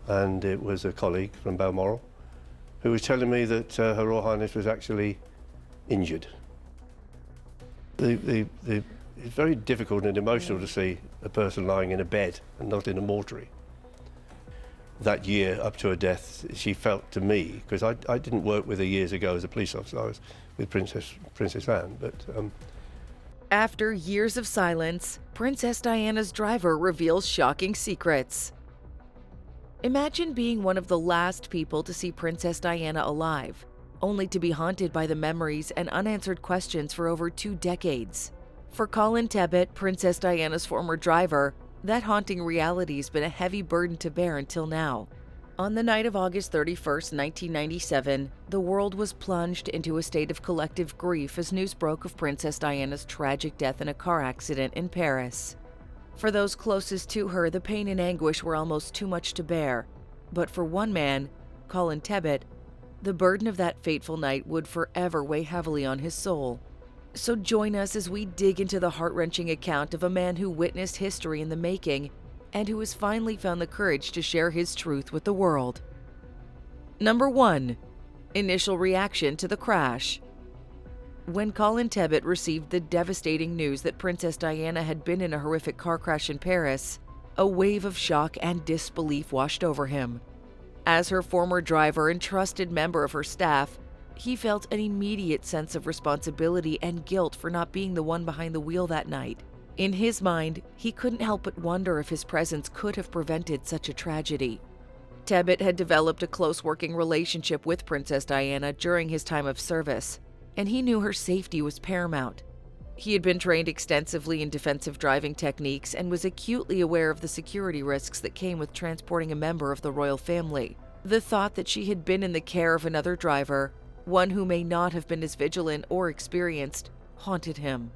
and it was a colleague from Balmoral who was telling me that Her Royal Highness was actually injured. It's very difficult and emotional to see a person lying in a bed and not in a mortuary. That year, up to her death, she felt to me, because I didn't work with her years ago as a police officer, I was with Princess Anne, but... After years of silence, Princess Diana's driver reveals shocking secrets. Imagine being one of the last people to see Princess Diana alive, only to be haunted by the memories and unanswered questions for over 2 decades. For Colin Tebbutt, Princess Diana's former driver, that haunting reality's been a heavy burden to bear until now. On the night of August 31st, 1997, the world was plunged into a state of collective grief as news broke of Princess Diana's tragic death in a car accident in Paris. For those closest to her, the pain and anguish were almost too much to bear. But for one man, Colin Tebbutt, the burden of that fateful night would forever weigh heavily on his soul. So join us as we dig into the heart-wrenching account of a man who witnessed history in the making and who has finally found the courage to share his truth with the world. Number 1. Initial reaction to the crash. When Colin Tebbutt received the devastating news that Princess Diana had been in a horrific car crash in Paris, a wave of shock and disbelief washed over him. As her former driver and trusted member of her staff, he felt an immediate sense of responsibility and guilt for not being the one behind the wheel that night. In his mind, he couldn't help but wonder if his presence could have prevented such a tragedy. Tebbutt had developed a close working relationship with Princess Diana during his time of service, and he knew her safety was paramount. He had been trained extensively in defensive driving techniques and was acutely aware of the security risks that came with transporting a member of the royal family. The thought that she had been in the care of another driver, one who may not have been as vigilant or experienced, haunted him.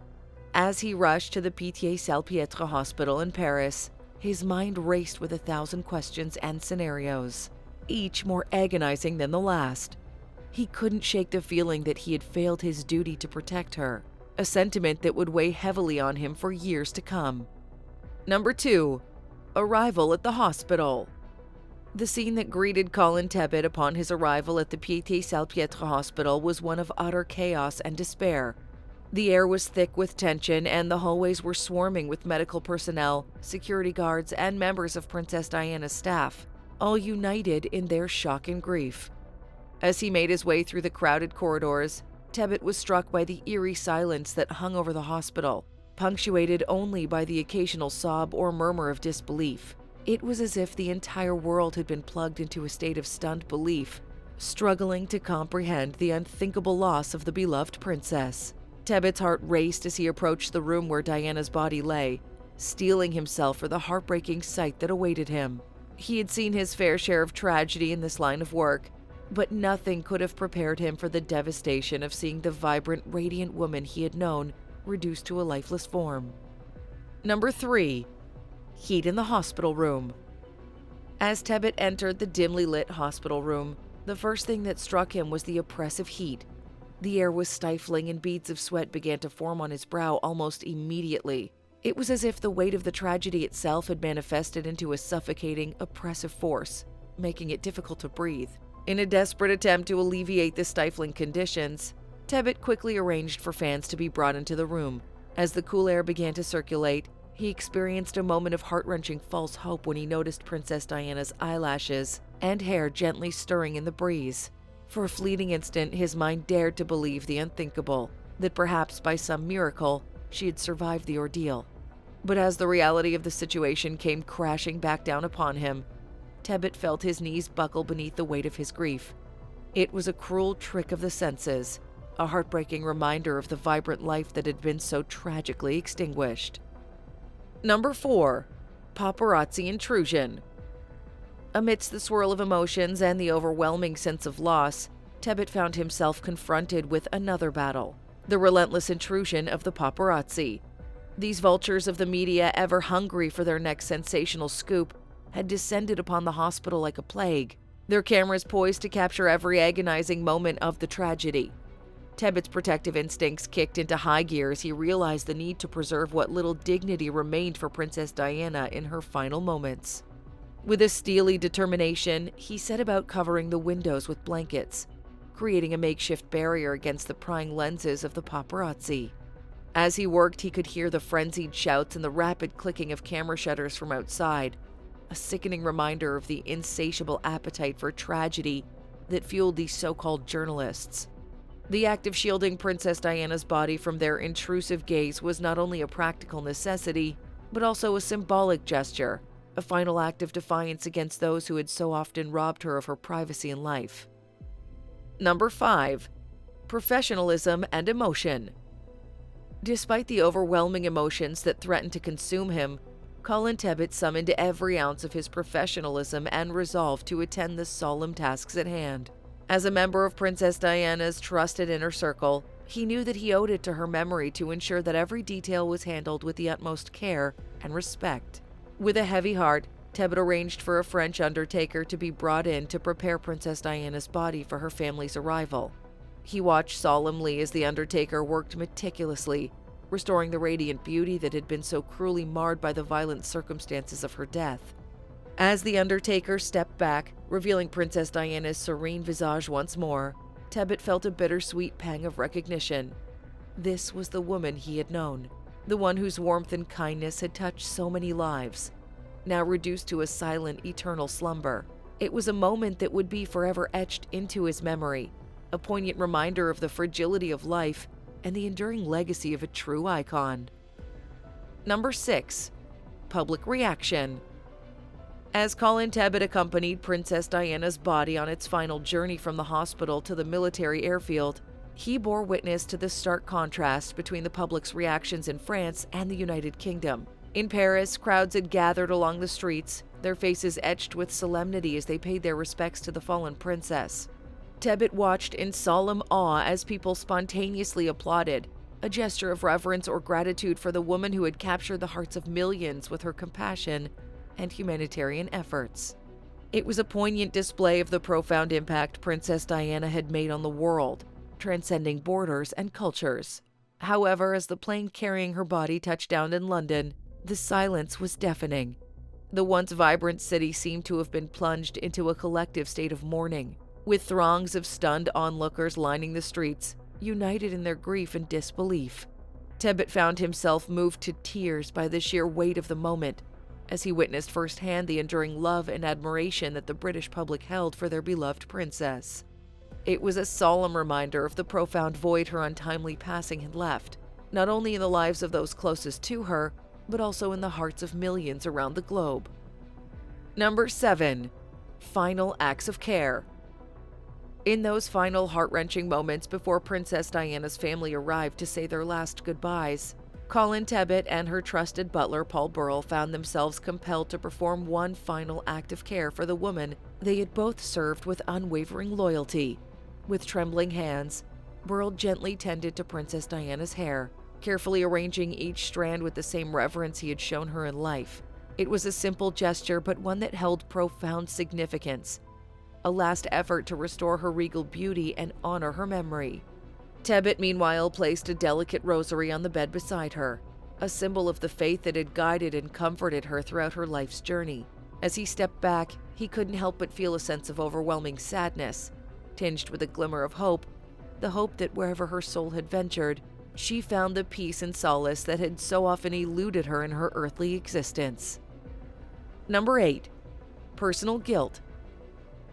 As he rushed to the Pitié-Salpêtrière Hospital in Paris, his mind raced with 1,000 questions and scenarios, each more agonizing than the last. He couldn't shake the feeling that he had failed his duty to protect her, a sentiment that would weigh heavily on him for years to come. Number 2. Arrival at the hospital. The scene that greeted Colin Tebbutt upon his arrival at the Pitié-Salpêtrière Hospital was one of utter chaos and despair. The air was thick with tension, and the hallways were swarming with medical personnel, security guards, and members of Princess Diana's staff, all united in their shock and grief. As he made his way through the crowded corridors, Tebbutt was struck by the eerie silence that hung over the hospital, punctuated only by the occasional sob or murmur of disbelief. It was as if the entire world had been plugged into a state of stunned belief, struggling to comprehend the unthinkable loss of the beloved princess. Tebbutt's heart raced as he approached the room where Diana's body lay, steeling himself for the heartbreaking sight that awaited him. He had seen his fair share of tragedy in this line of work, but nothing could have prepared him for the devastation of seeing the vibrant, radiant woman he had known reduced to a lifeless form. Number 3. Heat in the hospital room. As Tebbutt entered the dimly lit hospital room, the first thing that struck him was the oppressive heat. The air was stifling and beads of sweat began to form on his brow almost immediately. It was as if the weight of the tragedy itself had manifested into a suffocating, oppressive force, making it difficult to breathe. In a desperate attempt to alleviate the stifling conditions, Tebbutt quickly arranged for fans to be brought into the room. As the cool air began to circulate, he experienced a moment of heart-wrenching false hope when he noticed Princess Diana's eyelashes and hair gently stirring in the breeze. For a fleeting instant, his mind dared to believe the unthinkable, that perhaps by some miracle, she had survived the ordeal. But as the reality of the situation came crashing back down upon him, Tebbutt felt his knees buckle beneath the weight of his grief. It was a cruel trick of the senses, a heartbreaking reminder of the vibrant life that had been so tragically extinguished. Number 4. Paparazzi intrusion. Amidst the swirl of emotions and the overwhelming sense of loss, Tebbutt found himself confronted with another battle, the relentless intrusion of the paparazzi. These vultures of the media, ever hungry for their next sensational scoop, had descended upon the hospital like a plague, their cameras poised to capture every agonizing moment of the tragedy. Tebbutt's protective instincts kicked into high gear as he realized the need to preserve what little dignity remained for Princess Diana in her final moments. With a steely determination, he set about covering the windows with blankets, creating a makeshift barrier against the prying lenses of the paparazzi. As he worked, he could hear the frenzied shouts and the rapid clicking of camera shutters from outside, a sickening reminder of the insatiable appetite for tragedy that fueled these so-called journalists. The act of shielding Princess Diana's body from their intrusive gaze was not only a practical necessity, but also a symbolic gesture, a final act of defiance against those who had so often robbed her of her privacy and life. Number 5. Professionalism and emotion. Despite the overwhelming emotions that threatened to consume him, Colin Tebbutt summoned every ounce of his professionalism and resolve to attend the solemn tasks at hand. As a member of Princess Diana's trusted inner circle, he knew that he owed it to her memory to ensure that every detail was handled with the utmost care and respect. With a heavy heart, Tebbutt arranged for a French undertaker to be brought in to prepare Princess Diana's body for her family's arrival. He watched solemnly as the undertaker worked meticulously, restoring the radiant beauty that had been so cruelly marred by the violent circumstances of her death. As the undertaker stepped back, revealing Princess Diana's serene visage once more, Tebbutt felt a bittersweet pang of recognition. This was the woman he had known, the one whose warmth and kindness had touched so many lives, now reduced to a silent, eternal slumber. It was a moment that would be forever etched into his memory, a poignant reminder of the fragility of life and the enduring legacy of a true icon. Number 6. Public reaction. As Colin Tebbutt accompanied Princess Diana's body on its final journey from the hospital to the military airfield, he bore witness to the stark contrast between the public's reactions in France and the United Kingdom. In Paris, crowds had gathered along the streets, their faces etched with solemnity as they paid their respects to the fallen princess. Tebbutt watched in solemn awe as people spontaneously applauded, a gesture of reverence or gratitude for the woman who had captured the hearts of millions with her compassion and humanitarian efforts. It was a poignant display of the profound impact Princess Diana had made on the world, transcending borders and cultures. However, as the plane carrying her body touched down in London, the silence was deafening. The once vibrant city seemed to have been plunged into a collective state of mourning, with throngs of stunned onlookers lining the streets, united in their grief and disbelief. Tebbutt found himself moved to tears by the sheer weight of the moment, as he witnessed firsthand the enduring love and admiration that the British public held for their beloved princess. It was a solemn reminder of the profound void her untimely passing had left, not only in the lives of those closest to her, but also in the hearts of millions around the globe. Number 7. Final acts of care. In those final heart-wrenching moments before Princess Diana's family arrived to say their last goodbyes, Colin Tebbutt and her trusted butler Paul Burrell found themselves compelled to perform one final act of care for the woman they had both served with unwavering loyalty. With trembling hands, Burrell gently tended to Princess Diana's hair, carefully arranging each strand with the same reverence he had shown her in life. It was a simple gesture, but one that held profound significance, a last effort to restore her regal beauty and honor her memory. Tebbutt, meanwhile, placed a delicate rosary on the bed beside her, a symbol of the faith that had guided and comforted her throughout her life's journey. As he stepped back, he couldn't help but feel a sense of overwhelming sadness, tinged with a glimmer of hope, the hope that wherever her soul had ventured, she found the peace and solace that had so often eluded her in her earthly existence. Number 8. Personal guilt.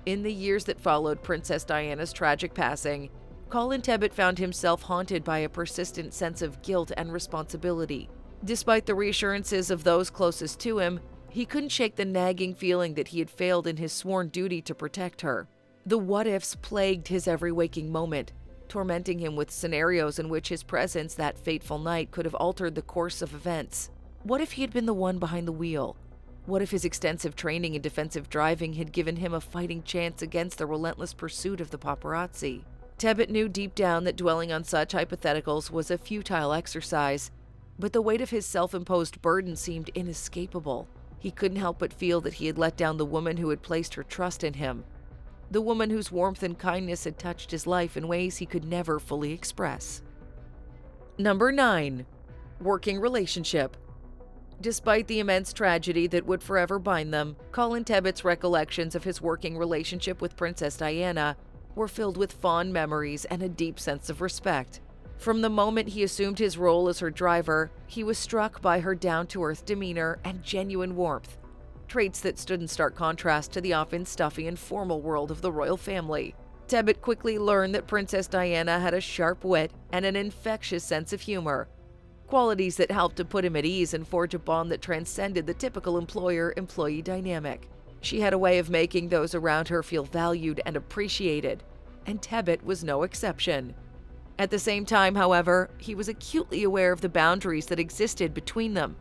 In the years that followed Princess Diana's tragic passing, Colin Tebbutt found himself haunted by a persistent sense of guilt and responsibility. Despite the reassurances of those closest to him, he couldn't shake the nagging feeling that he had failed in his sworn duty to protect her. The what-ifs plagued his every waking moment, tormenting him with scenarios in which his presence that fateful night could have altered the course of events. What if he had been the one behind the wheel? What if his extensive training in defensive driving had given him a fighting chance against the relentless pursuit of the paparazzi? Tebbutt knew deep down that dwelling on such hypotheticals was a futile exercise, but the weight of his self-imposed burden seemed inescapable. He couldn't help but feel that he had let down the woman who had placed her trust in him, the woman whose warmth and kindness had touched his life in ways he could never fully express. Number 9. Working relationship. Despite the immense tragedy that would forever bind them, Colin Tebbutt's recollections of his working relationship with Princess Diana were filled with fond memories and a deep sense of respect. From the moment he assumed his role as her driver, he was struck by her down-to-earth demeanor and genuine warmth, traits that stood in stark contrast to the often stuffy and formal world of the royal family. Tebbutt quickly learned that Princess Diana had a sharp wit and an infectious sense of humor, qualities that helped to put him at ease and forge a bond that transcended the typical employer-employee dynamic. She had a way of making those around her feel valued and appreciated, and Tebbutt was no exception. At the same time, however, he was acutely aware of the boundaries that existed between them.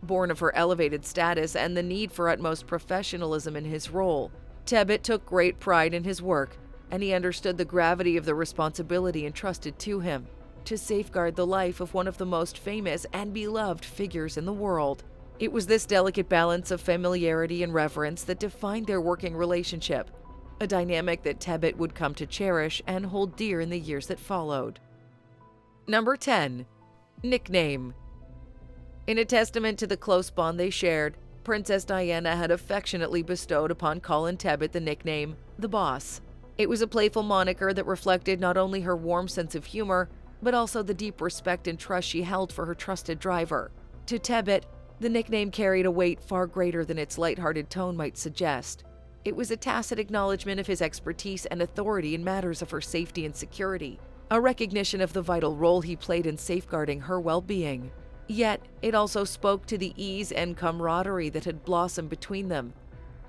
Born of her elevated status and the need for utmost professionalism in his role, Tebbutt took great pride in his work, and he understood the gravity of the responsibility entrusted to him to safeguard the life of one of the most famous and beloved figures in the world. It was this delicate balance of familiarity and reverence that defined their working relationship, a dynamic that Tebbutt would come to cherish and hold dear in the years that followed. Number 10. Nickname. In a testament to the close bond they shared, Princess Diana had affectionately bestowed upon Colin Tebbutt the nickname, the Boss. It was a playful moniker that reflected not only her warm sense of humor, but also the deep respect and trust she held for her trusted driver. To Tebbutt, the nickname carried a weight far greater than its lighthearted tone might suggest. It was a tacit acknowledgement of his expertise and authority in matters of her safety and security, a recognition of the vital role he played in safeguarding her well-being. Yet, it also spoke to the ease and camaraderie that had blossomed between them,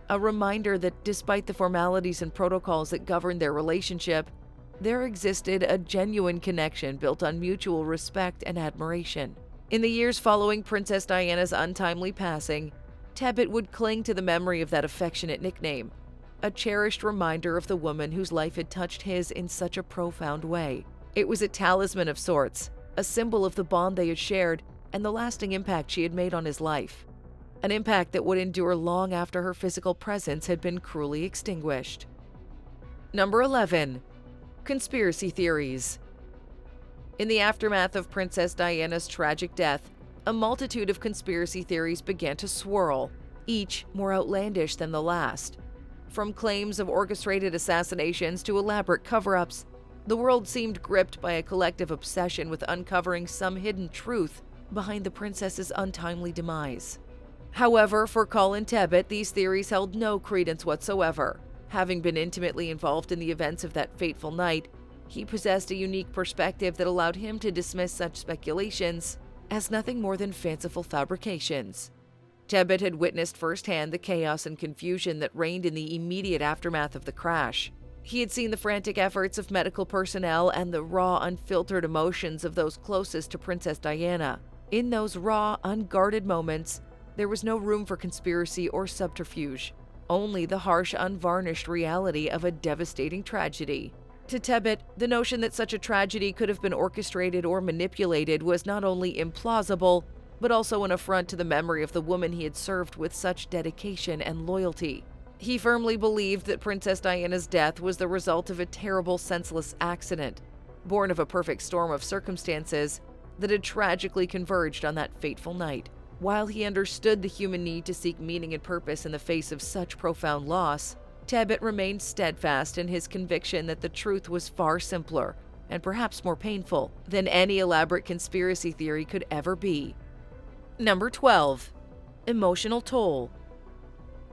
a reminder that despite the formalities and protocols that governed their relationship, there existed a genuine connection built on mutual respect and admiration. In the years following Princess Diana's untimely passing, Tebbutt would cling to the memory of that affectionate nickname, a cherished reminder of the woman whose life had touched his in such a profound way. It was a talisman of sorts, a symbol of the bond they had shared and the lasting impact she had made on his life, an impact that would endure long after her physical presence had been cruelly extinguished. Number 11. Conspiracy theories. In the aftermath of Princess Diana's tragic death, a multitude of conspiracy theories began to swirl, each more outlandish than the last. From claims of orchestrated assassinations to elaborate cover-ups, the world seemed gripped by a collective obsession with uncovering some hidden truth behind the princess's untimely demise. However, for Colin Tebbutt, these theories held no credence whatsoever. Having been intimately involved in the events of that fateful night, he possessed a unique perspective that allowed him to dismiss such speculations as nothing more than fanciful fabrications. Tebbutt had witnessed firsthand the chaos and confusion that reigned in the immediate aftermath of the crash. He had seen the frantic efforts of medical personnel and the raw, unfiltered emotions of those closest to Princess Diana. In those raw, unguarded moments, there was no room for conspiracy or subterfuge, only the harsh, unvarnished reality of a devastating tragedy. To Tebbutt, the notion that such a tragedy could have been orchestrated or manipulated was not only implausible, but also an affront to the memory of the woman he had served with such dedication and loyalty. He firmly believed that Princess Diana's death was the result of a terrible, senseless accident, born of a perfect storm of circumstances that had tragically converged on that fateful night. While he understood the human need to seek meaning and purpose in the face of such profound loss, Tebbutt remained steadfast in his conviction that the truth was far simpler, and perhaps more painful, than any elaborate conspiracy theory could ever be. Number 12. Emotional toll.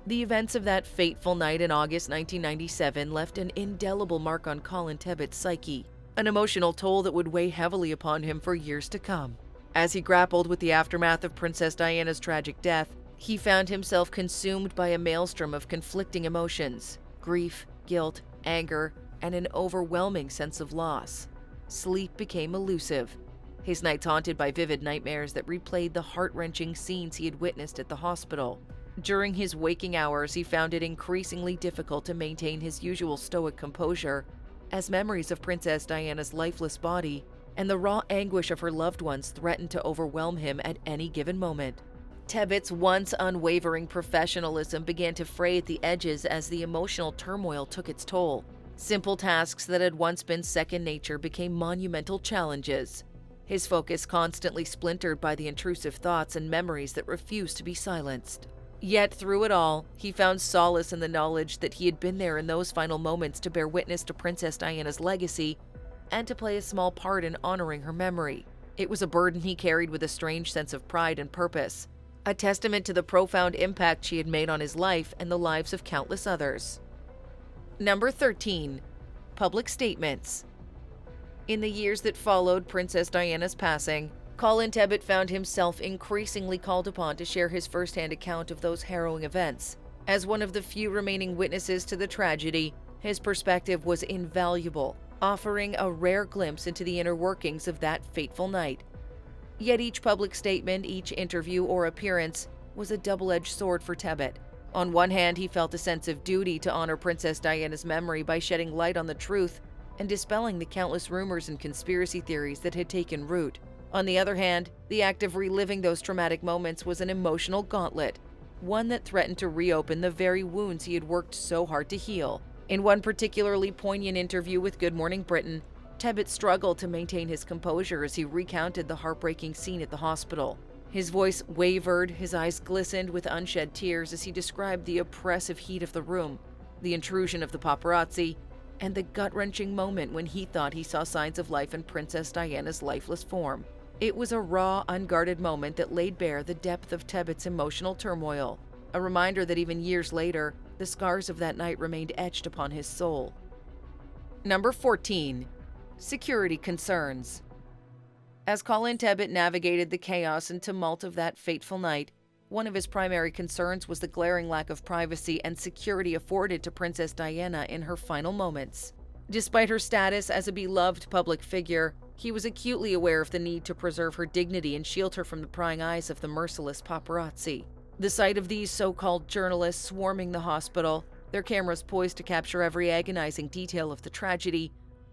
The events of that fateful night in August 1997 left an indelible mark on Colin Tebbutt's psyche, an emotional toll that would weigh heavily upon him for years to come. As he grappled with the aftermath of Princess Diana's tragic death, he found himself consumed by a maelstrom of conflicting emotions: grief, guilt, anger, and an overwhelming sense of loss. Sleep became elusive, his nights haunted by vivid nightmares that replayed the heart-wrenching scenes he had witnessed at the hospital. During his waking hours, he found it increasingly difficult to maintain his usual stoic composure, as memories of Princess Diana's lifeless body and the raw anguish of her loved ones threatened to overwhelm him at any given moment. Tebbutt's once unwavering professionalism began to fray at the edges as the emotional turmoil took its toll. Simple tasks that had once been second nature became monumental challenges. his focus constantly splintered by the intrusive thoughts and memories that refused to be silenced. Yet through it all, he found solace in the knowledge that he had been there in those final moments to bear witness to Princess Diana's legacy and to play a small part in honoring her memory. It was a burden he carried with a strange sense of pride and purpose, a testament to the profound impact she had made on his life and the lives of countless others. Number 13. Public statements. In the years that followed Princess Diana's passing, Colin Tebbutt found himself increasingly called upon to share his firsthand account of those harrowing events. As one of the few remaining witnesses to the tragedy, his perspective was invaluable, offering a rare glimpse into the inner workings of that fateful night. Yet each public statement, each interview or appearance was a double-edged sword for Tebbutt. On one hand, he felt a sense of duty to honor Princess Diana's memory by shedding light on the truth and dispelling the countless rumors and conspiracy theories that had taken root. On the other hand, the act of reliving those traumatic moments was an emotional gauntlet, one that threatened to reopen the very wounds he had worked so hard to heal. In one particularly poignant interview with Good Morning Britain, Tebbutt struggled to maintain his composure as he recounted the heartbreaking scene at the hospital. His voice wavered, his eyes glistened with unshed tears as he described the oppressive heat of the room, the intrusion of the paparazzi, and the gut-wrenching moment when he thought he saw signs of life in Princess Diana's lifeless form. It was a raw, unguarded moment that laid bare the depth of Tebbutt's emotional turmoil, a reminder that even years later, the scars of that night remained etched upon his soul. Number 14. Security concerns. As Colin Tebbutt navigated the chaos and tumult of that fateful night, one of his primary concerns was the glaring lack of privacy and security afforded to Princess Diana in her final moments. Despite her status as a beloved public figure, he was acutely aware of the need to preserve her dignity and shield her from the prying eyes of the merciless paparazzi. The sight of these so-called journalists swarming the hospital, their cameras poised to capture every agonizing detail of the tragedy,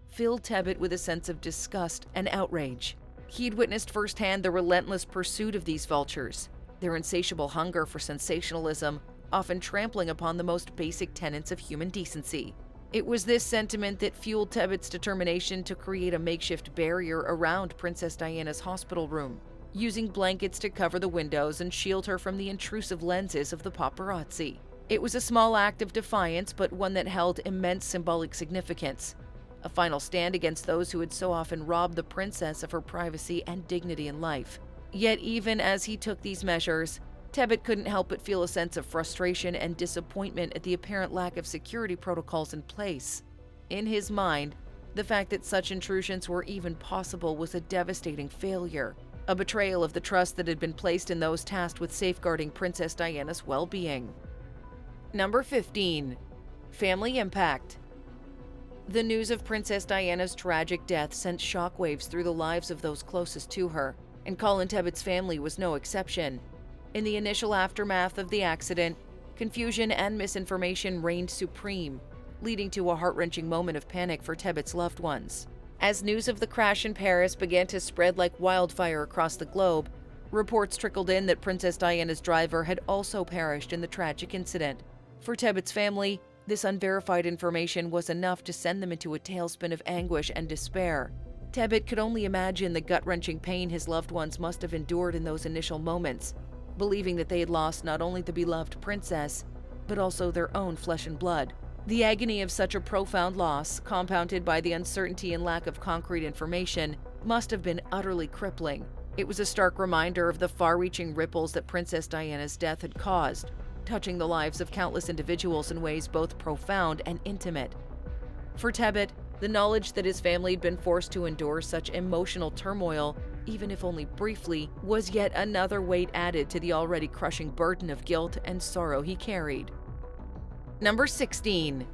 filled Tebbutt with a sense of disgust and outrage. He'd witnessed firsthand the relentless pursuit of these vultures, their insatiable hunger for sensationalism, often trampling upon the most basic tenets of human decency. It was this sentiment that fueled Tebbutt's determination to create a makeshift barrier around Princess Diana's hospital room, using blankets to cover the windows and shield her from the intrusive lenses of the paparazzi. It was a small act of defiance, but one that held immense symbolic significance, a final stand against those who had so often robbed the princess of her privacy and dignity in life. Yet even as he took these measures, Tebbutt couldn't help but feel a sense of frustration and disappointment at the apparent lack of security protocols in place. In his mind, the fact that such intrusions were even possible was a devastating failure, a betrayal of the trust that had been placed in those tasked with safeguarding Princess Diana's well-being. Number 15. Family impact. The news of Princess Diana's tragic death sent shockwaves through the lives of those closest to her, and Colin Tebbutt's family was no exception. In the initial aftermath of the accident, confusion and misinformation reigned supreme, leading to a heart-wrenching moment of panic for Tebbutt's loved ones. As news of the crash in Paris began to spread like wildfire across the globe, reports trickled in that Princess Diana's driver had also perished in the tragic incident. For Tebbutt's family, this unverified information was enough to send them into a tailspin of anguish and despair. Tebbutt could only imagine the gut-wrenching pain his loved ones must have endured in those initial moments, believing that they had lost not only the beloved princess, but also their own flesh and blood. The agony of such a profound loss, compounded by the uncertainty and lack of concrete information, must have been utterly crippling. It was a stark reminder of the far-reaching ripples that Princess Diana's death had caused, touching the lives of countless individuals in ways both profound and intimate. For Tebbutt, the knowledge that his family had been forced to endure such emotional turmoil, even if only briefly, was yet another weight added to the already crushing burden of guilt and sorrow he carried. Number 16.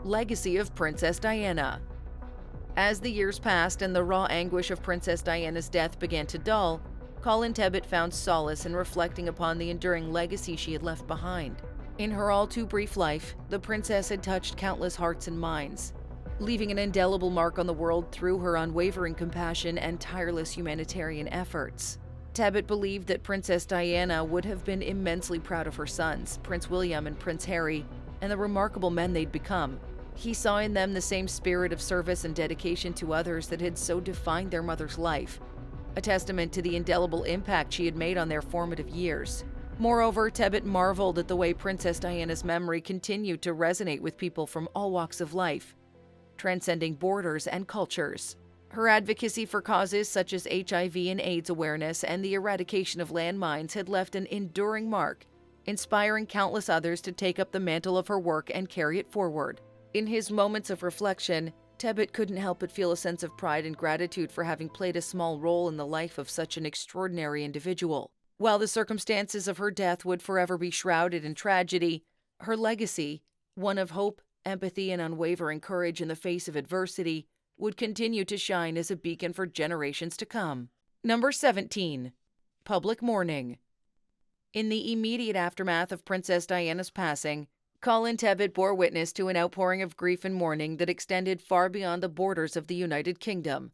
Legacy of Princess Diana. As the years passed and the raw anguish of Princess Diana's death began to dull, Colin Tebbutt found solace in reflecting upon the enduring legacy she had left behind. In her all-too-brief life, the princess had touched countless hearts and minds, leaving an indelible mark on the world through her unwavering compassion and tireless humanitarian efforts. Tebbutt believed that Princess Diana would have been immensely proud of her sons, Prince William and Prince Harry, and the remarkable men they'd become. He saw in them the same spirit of service and dedication to others that had so defined their mother's life, a testament to the indelible impact she had made on their formative years. Moreover, Tebbutt marveled at the way Princess Diana's memory continued to resonate with people from all walks of life, transcending borders and cultures. Her advocacy for causes such as HIV and AIDS awareness and the eradication of landmines had left an enduring mark, inspiring countless others to take up the mantle of her work and carry it forward. In his moments of reflection, Tebbutt couldn't help but feel a sense of pride and gratitude for having played a small role in the life of such an extraordinary individual. While the circumstances of her death would forever be shrouded in tragedy, her legacy, one of hope, empathy, and unwavering courage in the face of adversity, would continue to shine as a beacon for generations to come. Number 17. Public mourning. In the immediate aftermath of Princess Diana's passing, Colin Tebbutt bore witness to an outpouring of grief and mourning that extended far beyond the borders of the United Kingdom.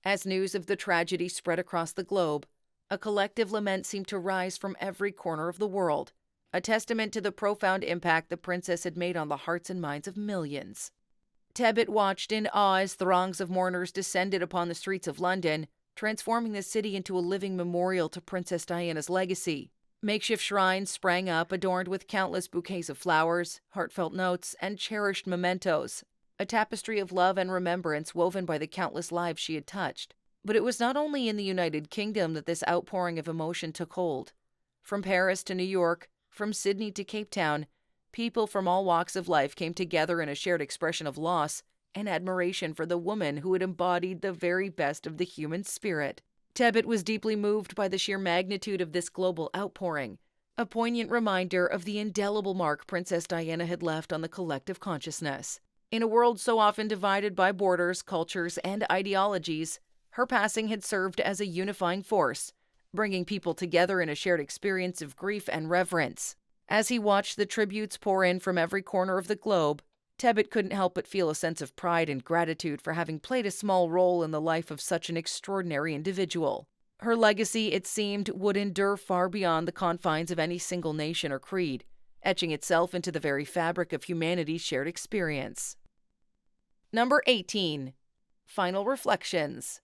As news of the tragedy spread across the globe, a collective lament seemed to rise from every corner of the world, a testament to the profound impact the princess had made on the hearts and minds of millions. Tebbutt watched in awe as throngs of mourners descended upon the streets of London, transforming the city into a living memorial to Princess Diana's legacy. Makeshift shrines sprang up, adorned with countless bouquets of flowers, heartfelt notes, and cherished mementos, a tapestry of love and remembrance woven by the countless lives she had touched. But it was not only in the United Kingdom that this outpouring of emotion took hold. From Paris to New York, from Sydney to Cape Town, people from all walks of life came together in a shared expression of loss and admiration for the woman who had embodied the very best of the human spirit. Tebbutt was deeply moved by the sheer magnitude of this global outpouring, a poignant reminder of the indelible mark Princess Diana had left on the collective consciousness. In a world so often divided by borders, cultures, and ideologies, her passing had served as a unifying force, bringing people together in a shared experience of grief and reverence. As he watched the tributes pour in from every corner of the globe, Tebbutt couldn't help but feel a sense of pride and gratitude for having played a small role in the life of such an extraordinary individual. Her legacy, it seemed, would endure far beyond the confines of any single nation or creed, etching itself into the very fabric of humanity's shared experience. Number 18. Final reflections.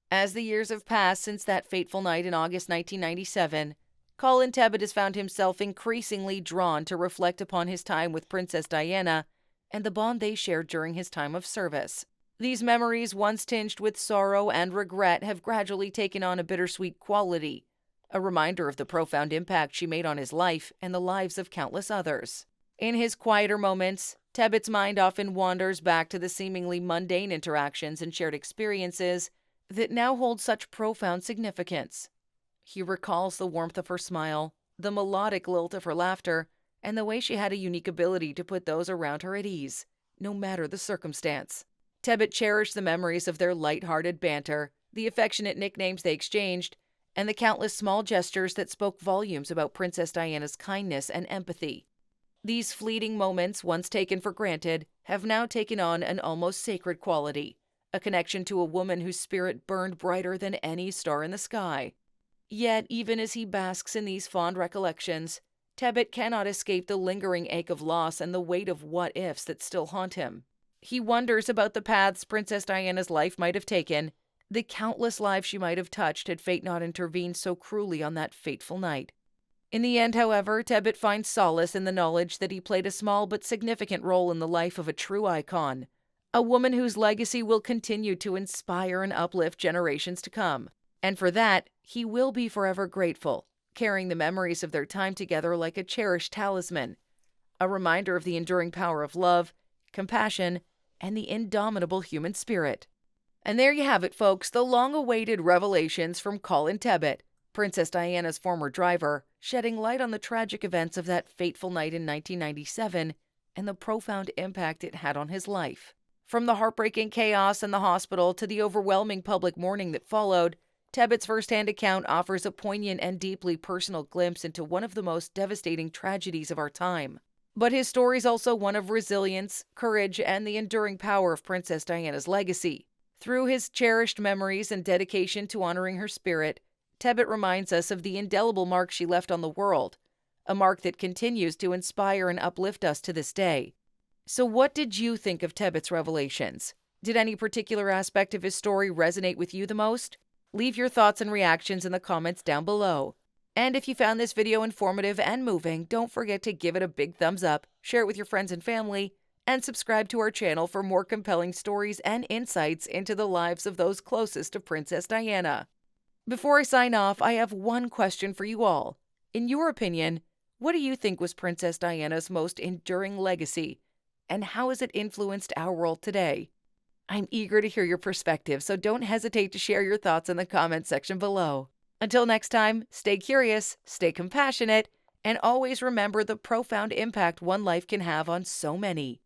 As the years have passed since that fateful night in August 1997, Colin Tebbutt has found himself increasingly drawn to reflect upon his time with Princess Diana and the bond they shared during his time of service. These memories, once tinged with sorrow and regret, have gradually taken on a bittersweet quality, a reminder of the profound impact she made on his life and the lives of countless others. In his quieter moments, Tebbutt's mind often wanders back to the seemingly mundane interactions and shared experiences that now hold such profound significance. He recalls the warmth of her smile, the melodic lilt of her laughter, and the way she had a unique ability to put those around her at ease, no matter the circumstance. Tebbutt cherished the memories of their light-hearted banter, the affectionate nicknames they exchanged, and the countless small gestures that spoke volumes about Princess Diana's kindness and empathy. These fleeting moments, once taken for granted, have now taken on an almost sacred quality, a connection to a woman whose spirit burned brighter than any star in the sky. Yet, even as he basks in these fond recollections, Tebbutt cannot escape the lingering ache of loss and the weight of what-ifs that still haunt him. He wonders about the paths Princess Diana's life might have taken, the countless lives she might have touched had fate not intervened so cruelly on that fateful night. In the end, however, Tebbutt finds solace in the knowledge that he played a small but significant role in the life of a true icon, a woman whose legacy will continue to inspire and uplift generations to come. And for that, he will be forever grateful, carrying the memories of their time together like a cherished talisman, a reminder of the enduring power of love, compassion, and the indomitable human spirit. And there you have it, folks, the long-awaited revelations from Colin Tebbutt, Princess Diana's former driver, shedding light on the tragic events of that fateful night in 1997 and the profound impact it had on his life. From the heartbreaking chaos in the hospital to the overwhelming public mourning that followed, Tebbutt's first-hand account offers a poignant and deeply personal glimpse into one of the most devastating tragedies of our time. But his story is also one of resilience, courage, and the enduring power of Princess Diana's legacy. Through his cherished memories and dedication to honoring her spirit, Tebbutt reminds us of the indelible mark she left on the world, a mark that continues to inspire and uplift us to this day. So what did you think of Tebbutt's revelations? Did any particular aspect of his story resonate with you the most? Leave your thoughts and reactions in the comments down below. And if you found this video informative and moving, don't forget to give it a big thumbs up, share it with your friends and family, and subscribe to our channel for more compelling stories and insights into the lives of those closest to Princess Diana. Before I sign off, I have one question for you all. In your opinion, what do you think was Princess Diana's most enduring legacy, and how has it influenced our world today? I'm eager to hear your perspective, so don't hesitate to share your thoughts in the comments section below. Until next time, stay curious, stay compassionate, and always remember the profound impact one life can have on so many.